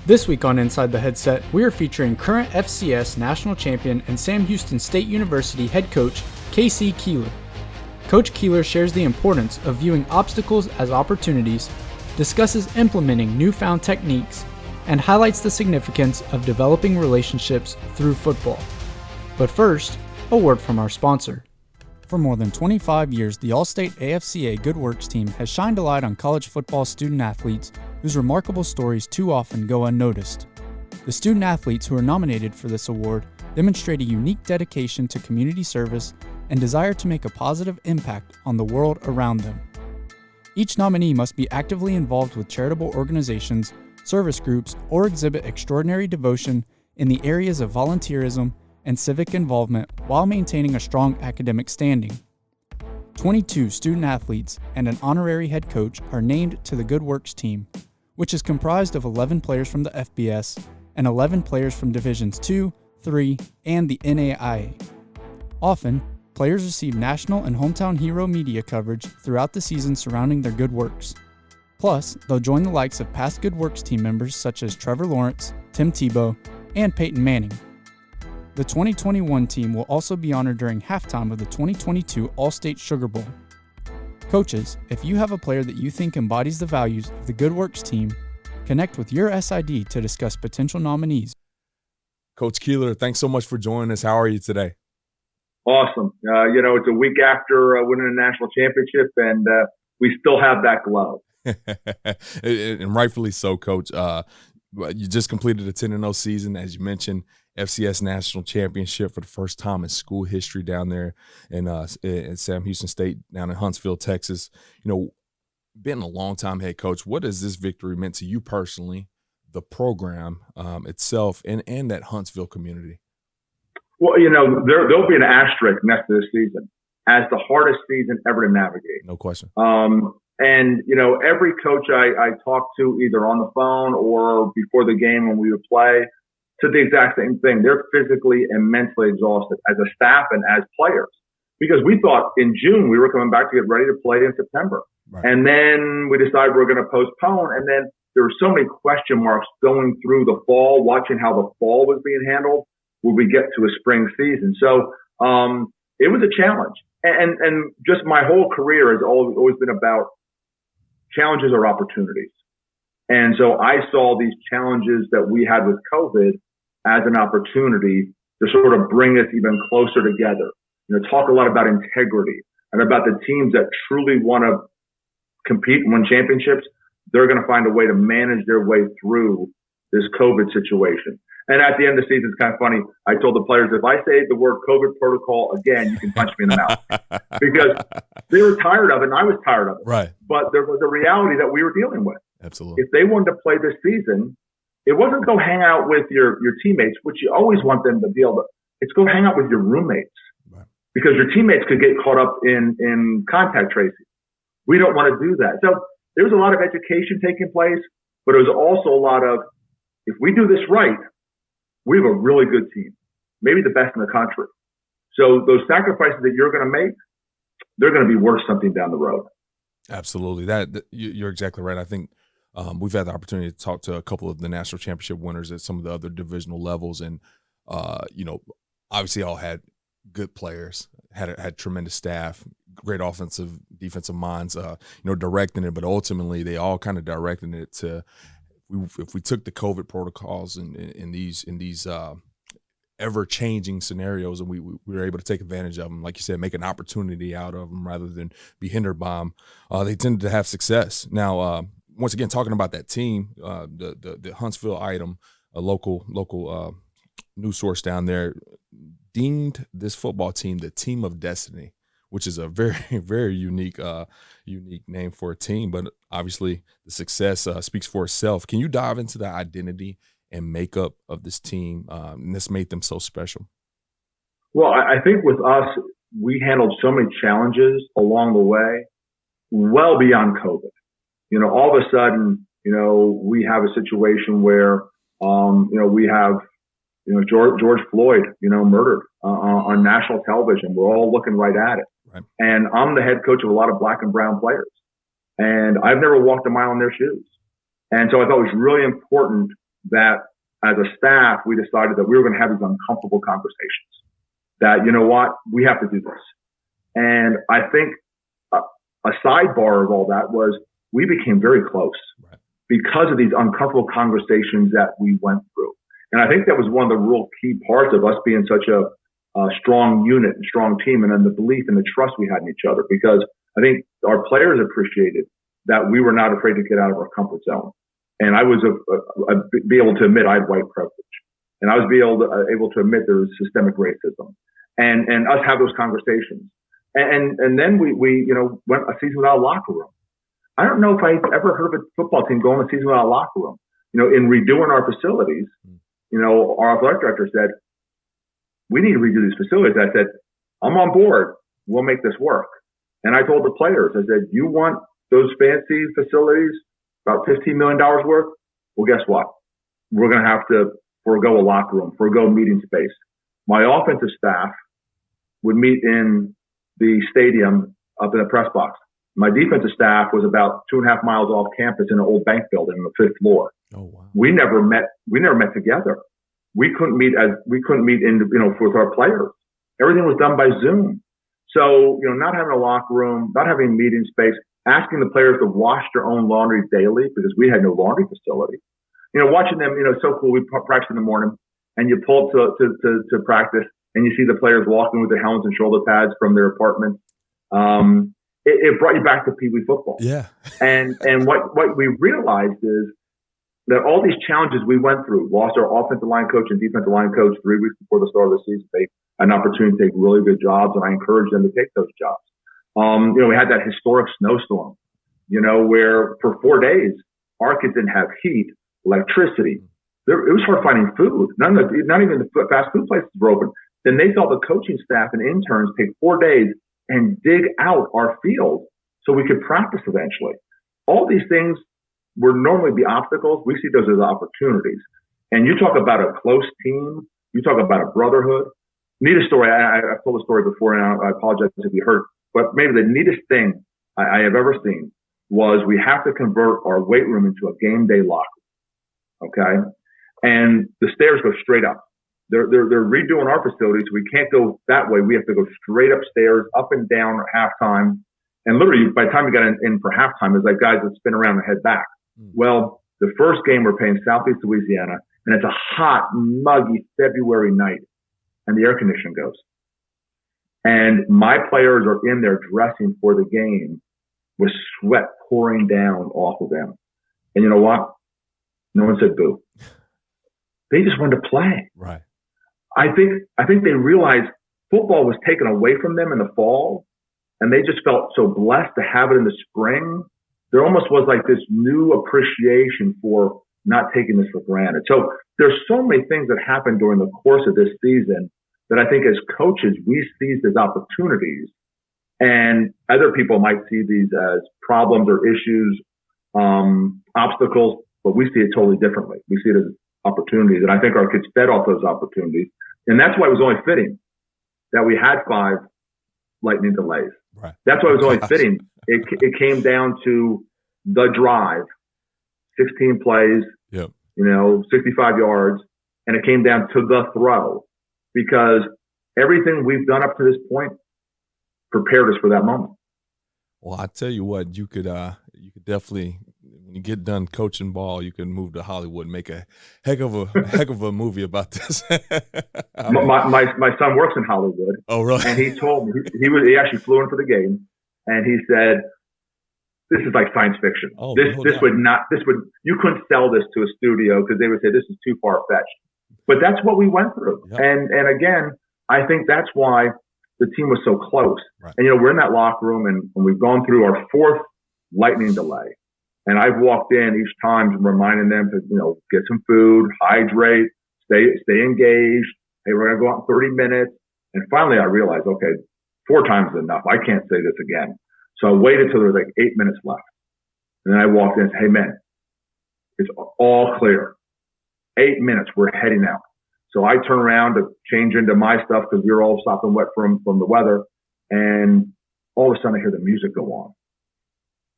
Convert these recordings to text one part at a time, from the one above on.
This week on Inside the Headset, we are featuring current FCS National Champion and Sam Houston State University head coach K.C. Keeler. Coach Keeler shares the importance of viewing obstacles as opportunities, discusses implementing newfound techniques, and highlights the significance of developing relationships through football. But first, a word from our sponsor. For more than 25 years, the All-State AFCA Good Works team has shined a light on college football student-athletes whose remarkable stories too often go unnoticed. The student-athletes who are nominated for this award demonstrate a unique dedication to community service and desire to make a positive impact on the world around them. Each nominee must be actively involved with charitable organizations, service groups, or exhibit extraordinary devotion in the areas of volunteerism and civic involvement while maintaining a strong academic standing. 22 student-athletes and an honorary head coach are named to the Good Works team, which is comprised of 11 players from the FBS and 11 players from Divisions II, III, and the NAIA. Often, players receive national and hometown hero media coverage throughout the season surrounding their good works. Plus, they'll join the likes of past Good Works team members such as Trevor Lawrence, Tim Tebow, and Peyton Manning. The 2021 team will also be honored during halftime of the 2022 All-State Sugar Bowl. Coaches, if you have a player that you think embodies the values of the Good Works team, connect with your SID to discuss potential nominees. Coach Keeler, thanks so much for joining us. How are you today? Awesome. It's a week after winning a national championship, and we still have that glow. And rightfully so, Coach. You just completed a 10-0 season, as you mentioned, FCS National Championship for the first time in school history down there in Sam Houston State down in Huntsville, Texas. Been a long-time head coach. What has this victory meant to you personally, the program itself, and that Huntsville community? Well, there'll be an asterisk next to this season as the hardest season ever to navigate. No question. And every coach I talk to, either on the phone or before the game when we would play, said the exact same thing. They're physically and mentally exhausted as a staff and as players, because we thought in June we were coming back to get ready to play in September. Right. And then we decided we were going to postpone. And then there were so many question marks going through the fall, watching how the fall was being handled when we get to a spring season. So it was a challenge. And just my whole career has always been about challenges or opportunities. And so I saw these challenges that we had with COVID as an opportunity to sort of bring us even closer together. Talk a lot about integrity and about the teams that truly want to compete and win championships. They're going to find a way to manage their way through this COVID situation. And at the end of the season, it's kind of funny. I told the players, if I say the word COVID protocol again, you can punch me in the mouth. Because they were tired of it, and I was tired of it. Right. But there was a reality that we were dealing with. Absolutely. If they wanted to play this season, it wasn't go hang out with your teammates, which you always want them to be able to. It's go hang out with your roommates. Right. Because your teammates could get caught up in contact tracing. We don't want to do that. So there was a lot of education taking place, but it was also a lot of, if we do this right, we have a really good team, maybe the best in the country. So those sacrifices that you're going to make, they're going to be worth something down the road. Absolutely. You're exactly right. I think we've had the opportunity to talk to a couple of the national championship winners at some of the other divisional levels, and obviously all had good players, had tremendous staff, great offensive, defensive minds, directing it, but ultimately they all kind of directing it to. If we took the COVID protocols in these ever-changing scenarios, and we were able to take advantage of them, like you said, make an opportunity out of them rather than be hindered by them, they tended to have success. Now, once again, talking about that team, the Huntsville item, a local news source down there, deemed this football team the team of destiny, which is a very, very unique name for a team. But obviously the success speaks for itself. Can you dive into the identity and makeup of this team and this made them so special? Well, I think with us, we handled so many challenges along the way, well beyond COVID. All of a sudden, we have a situation where, we have, George Floyd, murdered on national television. We're all looking right at it. Right. And I'm the head coach of a lot of black and brown players. And I've never walked a mile in their shoes. And so I thought it was really important that as a staff, we decided that we were going to have these uncomfortable conversations. That, you know what, we have to do this. And I think a sidebar of all that was we became very close because of these uncomfortable conversations that we went through. And I think that was one of the real key parts of us being such a strong unit and strong team, and then the belief and the trust we had in each other, because I think our players appreciated that we were not afraid to get out of our comfort zone. And I was be able to admit I had white privilege, and I was able to admit there was systemic racism, and us have those conversations. And then we went a season without a locker room. I don't know if I ever heard of a football team going a season without a locker room. In redoing our facilities, our athletic director said, we need to redo these facilities. I said, I'm on board. We'll make this work. And I told the players, I said, you want those fancy facilities, about $15 million worth? Well, guess what? We're going to have to forego a locker room, forego meeting space. My offensive staff would meet in the stadium up in the press box. My defensive staff was about 2.5 miles off campus in an old bank building on the 5th floor. Oh, wow. We never met together. We couldn't meet with our players. Everything was done by Zoom. So, not having a locker room, not having meeting space, asking the players to wash their own laundry daily because we had no laundry facility. Watching them, it's so cool. We practice in the morning and you pull to practice and you see the players walking with their helmets and shoulder pads from their apartments. It brought you back to Pee Wee football. Yeah. and what we realized is that all these challenges we went through, lost our offensive line coach and defensive line coach 3 weeks before the start of the season. They had an opportunity to take really good jobs, and I encouraged them to take those jobs. We had that historic snowstorm, where for 4 days, our kids didn't have heat, electricity. It was hard finding food. Not even the fast food places were open. Then they saw the coaching staff and interns take 4 days and dig out our field so we could practice eventually. All these things would normally be obstacles. We see those as opportunities. And you talk about a close team. You talk about a brotherhood. Neatest story. I've told the story before, and I apologize if you heard. But maybe the neatest thing I have ever seen was we have to convert our weight room into a game day locker. Okay, and the stairs go straight up. They're redoing our facilities. So we can't go that way. We have to go straight upstairs, up and down at halftime. And literally, by the time we got in for halftime, it's like guys that spin around and head back. Well, the first game we're playing Southeast Louisiana, and it's a hot, muggy February night, and the air conditioning goes. And my players are in there dressing for the game with sweat pouring down off of them. And you know what? No one said boo. They just wanted to play. Right. I think they realized football was taken away from them in the fall, and they just felt so blessed to have it in the spring. There almost was like this new appreciation for not taking this for granted. So there's so many things that happened during the course of this season that I think as coaches, we seized as opportunities, and other people might see these as problems or issues, obstacles, but we see it totally differently. We see it as opportunities. And I think our kids fed off those opportunities. And that's why it was only fitting that we had 5 lightning delays. Right. That's why it was only fitting. It came down to the drive, 16 plays, 65 yards, and it came down to the throw, because everything we've done up to this point prepared us for that moment. Well, I tell you what, you could definitely, when you get done coaching ball, you can move to Hollywood and make a heck of a movie about this. My son works in Hollywood. Oh, really? And he told me he actually flew in for the game, and he said, "This is like science fiction. Oh, this you couldn't sell this to a studio because they would say this is too far fetched." But that's what we went through, Yep. and again, I think that's why the team was so close. Right. And we're in that locker room, and we've gone through our 4th lightning delay. And I've walked in each time reminding them to, get some food, hydrate, stay engaged. Hey, we're going to go out in 30 minutes. And finally I realized, okay, 4 times is enough. I can't say this again. So I waited till there was like 8 minutes left. And then I walked in and said, hey man, it's all clear. 8 minutes, we're heading out. So I turn around to change into my stuff because we were all sopping wet from the weather. And all of a sudden I hear the music go on.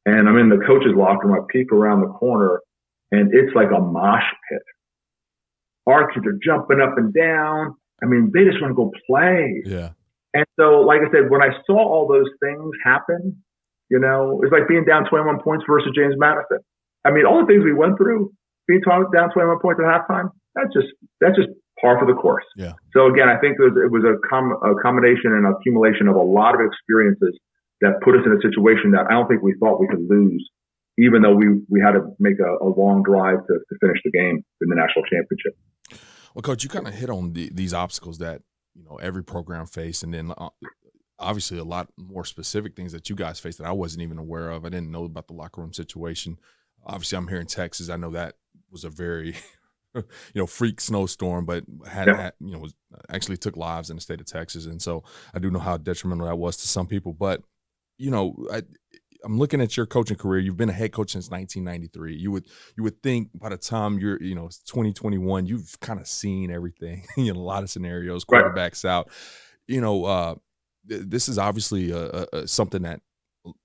And I'm in the coach's locker room. I peek around the corner, and it's like a mosh pit. our kids are jumping up and down. I mean, they just want to go play. Yeah. And so, like I said, when I saw all those things happen, it's like being down 21 points versus James Madison. I mean, all the things we went through, being down 21 points at halftime, that's just par for the course. Yeah. So again, I think it was a combination and accumulation of a lot of experiences that put us in a situation that I don't think we thought we could lose, even though we had to make a long drive to finish the game in the national championship. Well, Coach, you kind of hit on these obstacles that every program faced, and then obviously a lot more specific things that you guys faced that I wasn't even aware of. I didn't know about the locker room situation. Obviously, I'm here in Texas. I know that was a very freak snowstorm, but was actually took lives in the state of Texas, and so I do know how detrimental that was to some people. But I'm looking at your coaching career. You've been a head coach since 1993. You would think by the time you're 2021, you've kind of seen everything. A lot of scenarios, quarterbacks out. This is obviously something that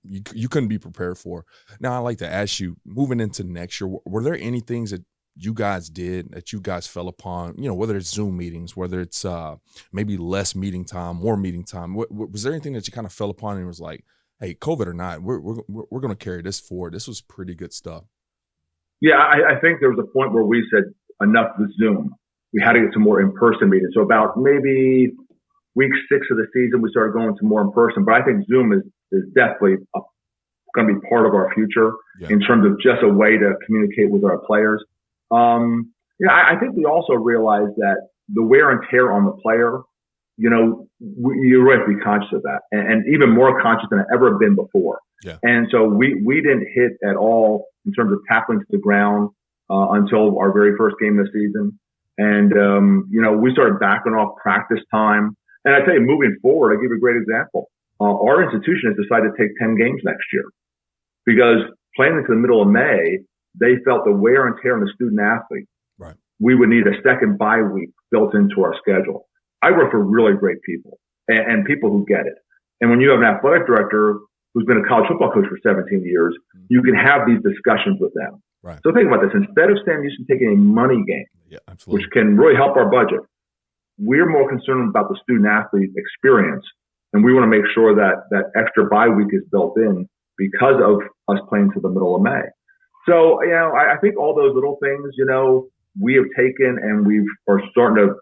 you couldn't be prepared for. Now, I'd like to ask you, moving into next year, were there any things that you guys did that you guys fell upon, whether it's Zoom meetings, whether it's maybe less meeting time, more meeting time? Was there anything that you kind of fell upon and was like, hey, COVID or not, we're going to carry this forward? This was pretty good stuff. Yeah, I think there was a point where we said enough with Zoom. We had to get to more in-person meetings. So about maybe week 6 of the season, we started going to more in-person. But I think Zoom is definitely going to be part of our future in terms of just a way to communicate with our players. I think we also realized that the wear and tear on the player, you're right to be conscious of that, and even more conscious than I've ever been before. Yeah. And so we didn't hit at all in terms of tackling to the ground until our very first game of the season. And, we started backing off practice time. And I tell you, moving forward, I'll give you a great example. Our institution has decided to take 10 games next year because playing into the middle of May, they felt the wear and tear on the student athlete. Right. We would need a second bye week built into our schedule. I work for really great people and people who get it. And when you have an athletic director who's been a college football coach for 17 years, you can have these discussions with them. Right. So think about this. Instead of Sam Houston taking a money game, absolutely, which can really help our budget, we're more concerned about the student athlete experience. And we want to make sure that that extra bye week is built in because of us playing to the middle of May. So, I think all those little things, we have taken and we are starting to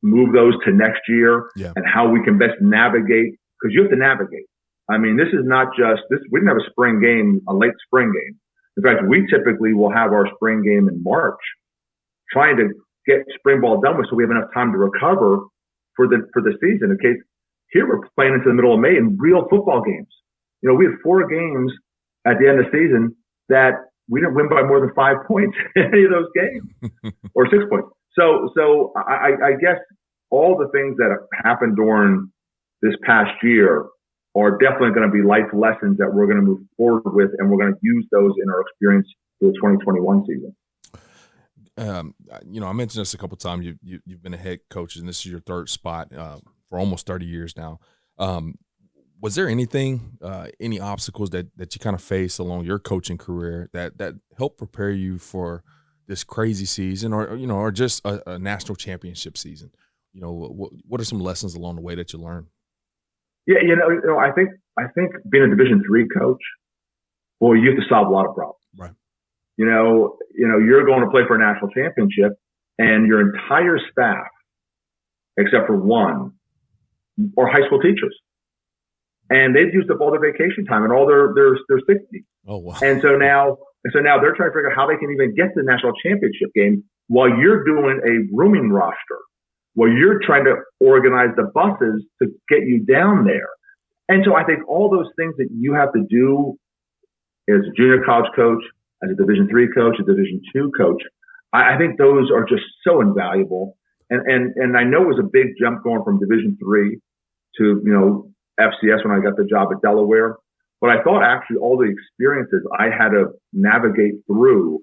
move those to next year and how we can best navigate, because you have to navigate. I mean, this is not just this. We didn't have a spring game, a late spring game. In fact, we typically will have our spring game in March, trying to get spring ball done with so we have enough time to recover for the season. In case here we're playing into the middle of May in real football games. We had 4 games at the end of the season that we didn't win by more than 5 points in any of those games or 6 points. So I guess all the things that have happened during this past year are definitely going to be life lessons that we're going to move forward with, and we're going to use those in our experience for the 2021 season. I mentioned this a couple of times. You've been a head coach, and this is your 3rd spot for almost 30 years now. Was there anything, any obstacles that you kind of faced along your coaching career that helped prepare you for this crazy season, or just a national championship season? What are some lessons along the way that you learned? Yeah, I think being a Division III coach, boy, you have to solve a lot of problems. Right. You're going to play for a national championship, and your entire staff, except for one, are high school teachers, and they've used up all their vacation time and all their sick leave. Oh wow! And so now they're trying to figure out how they can even get to the national championship game while you're doing a rooming roster, while you're trying to organize the buses to get you down there. And so I think all those things that you have to do as a junior college coach, as a Division III coach, a Division II coach, I think those are just so invaluable. And I know it was a big jump going from Division III to, FCS when I got the job at Delaware. But I thought actually all the experiences I had to navigate through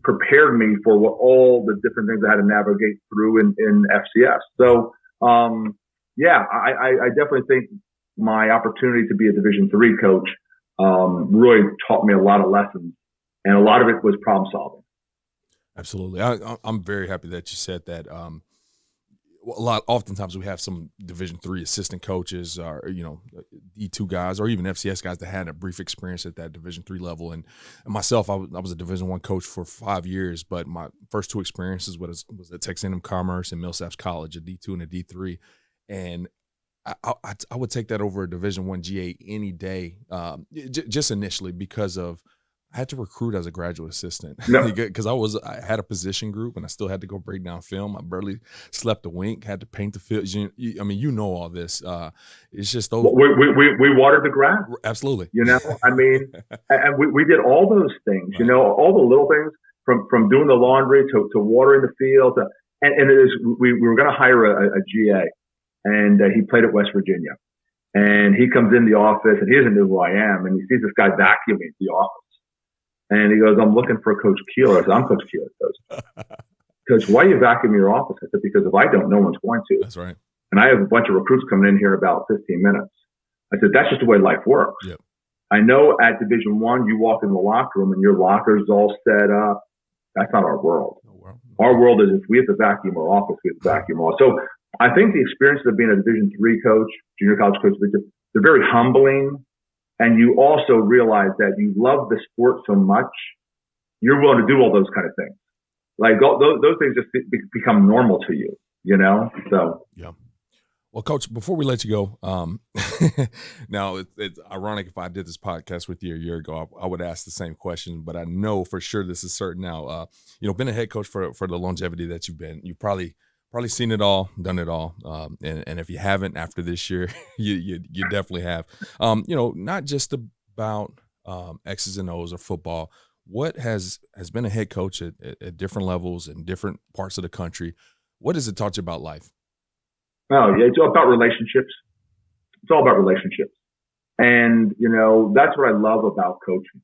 prepared me for all the different things I had to navigate through in FCS. So, I definitely think my opportunity to be a Division III coach really taught me a lot of lessons, and a lot of it was problem solving. Absolutely. I'm very happy that you said that. Oftentimes we have some Division III assistant coaches or, D2 guys or even FCS guys that had a brief experience at that Division III level. And myself, I was a Division I coach for 5 years, but my first two experiences was at Texas A&M Commerce and Millsaps College, a D2 and a D3. And I would take that over a Division I GA any day, just initially because of I had to recruit as a graduate assistant because I had a position group and I still had to go break down film. I barely slept a wink, had to paint the field. You know all this. It's just those. We watered the grass. Absolutely. And we did all those things, all the little things from doing the laundry to watering the field. We were going to hire a GA and he played at West Virginia and he comes in the office and he doesn't know who I am. And he sees this guy vacuuming the office. And he goes, I'm looking for Coach Keeler. I said, I'm Coach Keeler. He goes, Coach, why are you vacuuming your office? I said, because if I don't, no one's going to. That's right. And I have a bunch of recruits coming in here about 15 minutes. I said, that's just the way life works. Yep. I know at Division I, you walk in the locker room and your locker's all set up. That's not our world. Our world is if we have to vacuum our office, we have to vacuum our office. So I think the experience of being a Division III coach, junior college coach, they're very humbling. And you also realize that you love the sport so much, you're willing to do all those kind of things. Like those things just become normal to you, So yeah. Well, Coach, before we let you go, now it's ironic if I did this podcast with you a year ago, I would ask the same question, but I know for sure this is certain now. Been a head coach for the longevity that you've been, you've probably seen it all, done it all. And if you haven't after this year, you definitely have. Not just about X's and O's or football. What has been a head coach at different levels in different parts of the country? What has it taught you about life? Oh, yeah, it's all about relationships. It's all about relationships. And, that's what I love about coaching.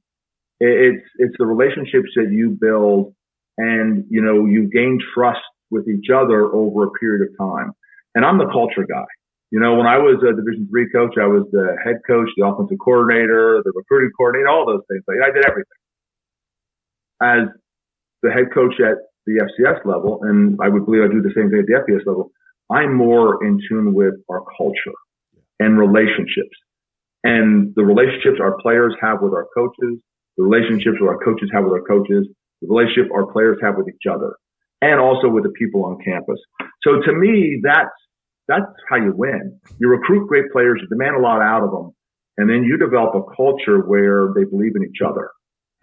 It's the relationships that you build and, you gain trust with each other over a period of time. And I'm the culture guy. When I was a Division III coach, I was the head coach, the offensive coordinator, the recruiting coordinator, all those things. I did everything. As the head coach at the FCS level, and I would believe I do the same thing at the FBS level, I'm more in tune with our culture and relationships. And the relationships our players have with our coaches, the relationships our coaches have with our coaches, the relationship our players have with each other, and also with the people on campus. So to me, that's how you win. You recruit great players, you demand a lot out of them, and then you develop a culture where they believe in each other.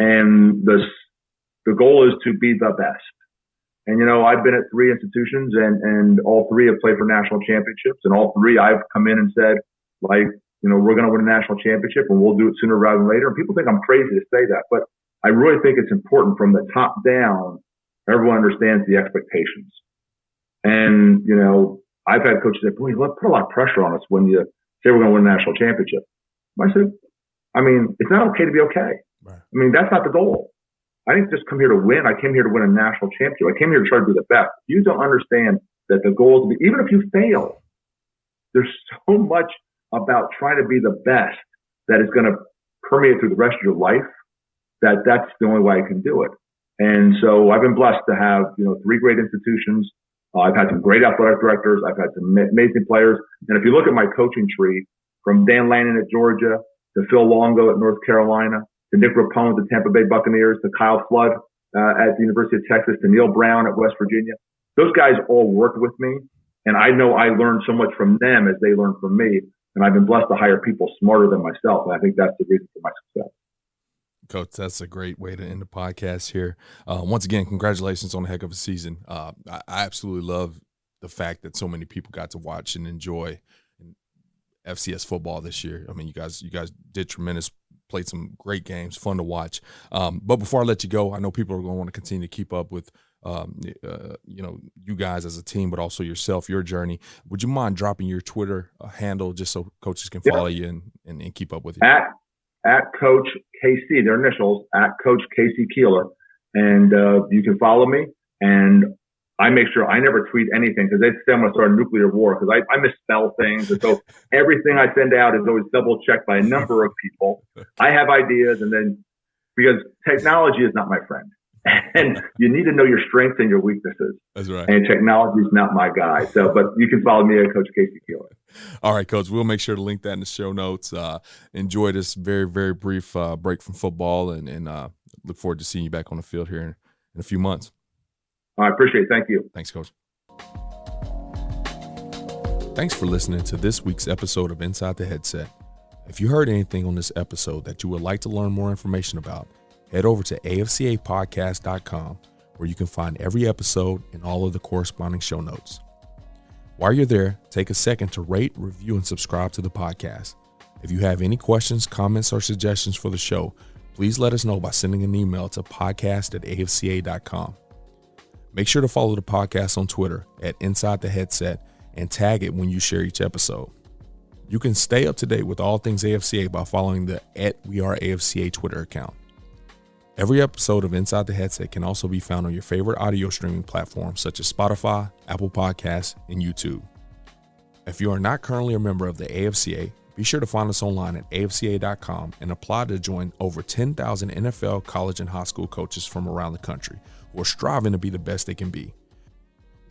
And the goal is to be the best. And, I've been at 3 institutions and all 3 have played for national championships, and all 3 I've come in and said, we're going to win a national championship and we'll do it sooner rather than later. And people think I'm crazy to say that, but I really think it's important from the top down. Everyone understands the expectations. And, I've had coaches say, boy, you put a lot of pressure on us when you say we're going to win a national championship. I said, it's not okay to be okay. Right. That's not the goal. I didn't just come here to win. I came here to win a national championship. I came here to try to be the best. You don't understand that the goal is to be, even if you fail, there's so much about trying to be the best that is going to permeate through the rest of your life that's the only way I can do it. And so I've been blessed to have, 3 great institutions. I've had some great athletic directors. I've had some amazing players. And if you look at my coaching tree, from Dan Lannon at Georgia to Phil Longo at North Carolina, to Nick Rapone at the Tampa Bay Buccaneers, to Kyle Flood at the University of Texas, to Neil Brown at West Virginia, those guys all worked with me. And I know I learned so much from them as they learned from me. And I've been blessed to hire people smarter than myself. And I think that's the reason for my success. Coach, that's a great way to end the podcast here. Once again, congratulations on a heck of a season. I absolutely love the fact that so many people got to watch and enjoy FCS football this year. You guys did tremendous, played some great games, fun to watch. But before I let you go, I know people are going to want to continue to keep up with you guys as a team, but also yourself, your journey. Would you mind dropping your Twitter handle just so coaches can follow you and keep up with you? At Coach KC, their initials, at Coach KC Keeler. And you can follow me. And I make sure I never tweet anything because they say I'm going to start a nuclear war because I misspell things. And so everything I send out is always double checked by a number of people. I have ideas, and then because technology is not my friend. And you need to know your strengths and your weaknesses. That's right. And technology is not my guy. So, but you can follow me at Coach Casey Keeler. All right, Coach. We'll make sure to link that in the show notes. Enjoy this very, very brief break from football, and look forward to seeing you back on the field here in a few months. I appreciate it. Thank you. Thanks, Coach. Thanks for listening to this week's episode of Inside the Headset. If you heard anything on this episode that you would like to learn more information about, head over to afcapodcast.com, where you can find every episode and all of the corresponding show notes. While you're there, take a second to rate, review, and subscribe to the podcast. If you have any questions, comments, or suggestions for the show, please let us know by sending an email to podcast@afca.com. Make sure to follow the podcast on Twitter at Inside the Headset and tag it when you share each episode. You can stay up to date with all things AFCA by following the @WeAreAFCA Twitter account. Every episode of Inside the Headset can also be found on your favorite audio streaming platforms such as Spotify, Apple Podcasts, and YouTube. If you are not currently a member of the AFCA, be sure to find us online at afca.com and apply to join over 10,000 NFL, college, and high school coaches from around the country who are striving to be the best they can be.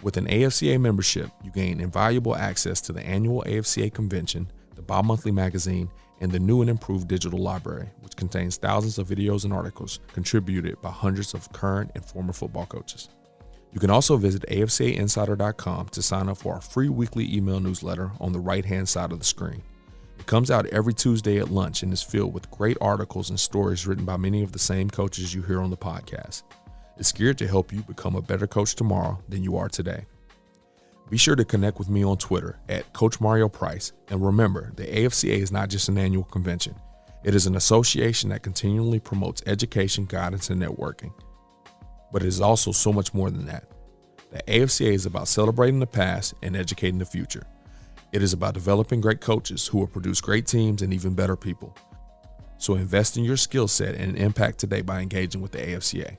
With an AFCA membership, you gain invaluable access to the annual AFCA convention, the bi-monthly magazine, and the new and improved digital library, which contains thousands of videos and articles contributed by hundreds of current and former football coaches. You can also visit afcainsider.com to sign up for our free weekly email newsletter on the right-hand side of the screen. It comes out every Tuesday at lunch and is filled with great articles and stories written by many of the same coaches you hear on the podcast. It's geared to help you become a better coach tomorrow than you are today. Be sure to connect with me on Twitter at Coach Mario Price, and remember, the AFCA is not just an annual convention. It is an association that continually promotes education, guidance, and networking. But it is also so much more than that. The AFCA is about celebrating the past and educating the future. It is about developing great coaches who will produce great teams and even better people. So invest in your skill set and impact today by engaging with the AFCA.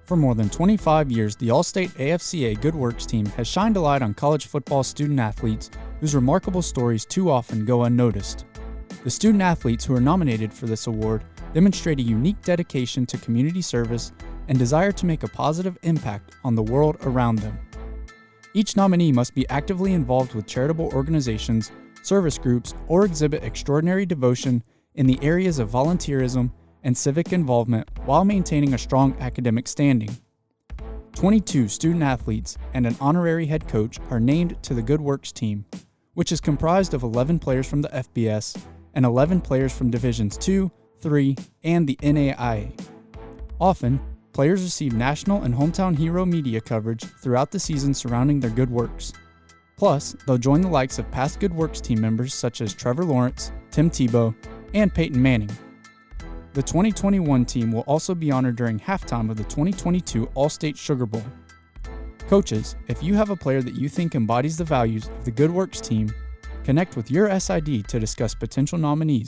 For more than 25 years, the All-State AFCA Good Works team has shined a light on college football student-athletes whose remarkable stories too often go unnoticed. The student-athletes who are nominated for this award demonstrate a unique dedication to community service and desire to make a positive impact on the world around them. Each nominee must be actively involved with charitable organizations, service groups, or exhibit extraordinary devotion in the areas of volunteerism and civic involvement while maintaining a strong academic standing. 22 student-athletes and an honorary head coach are named to the Good Works team, which is comprised of 11 players from the FBS and 11 players from Divisions II, III, and the NAIA. Often, players receive national and hometown hero media coverage throughout the season surrounding their good works. Plus, they'll join the likes of past Good Works team members such as Trevor Lawrence, Tim Tebow, and Peyton Manning. The 2021 team will also be honored during halftime of the 2022 All-State Sugar Bowl. Coaches, if you have a player that you think embodies the values of the Good Works team, connect with your SID to discuss potential nominees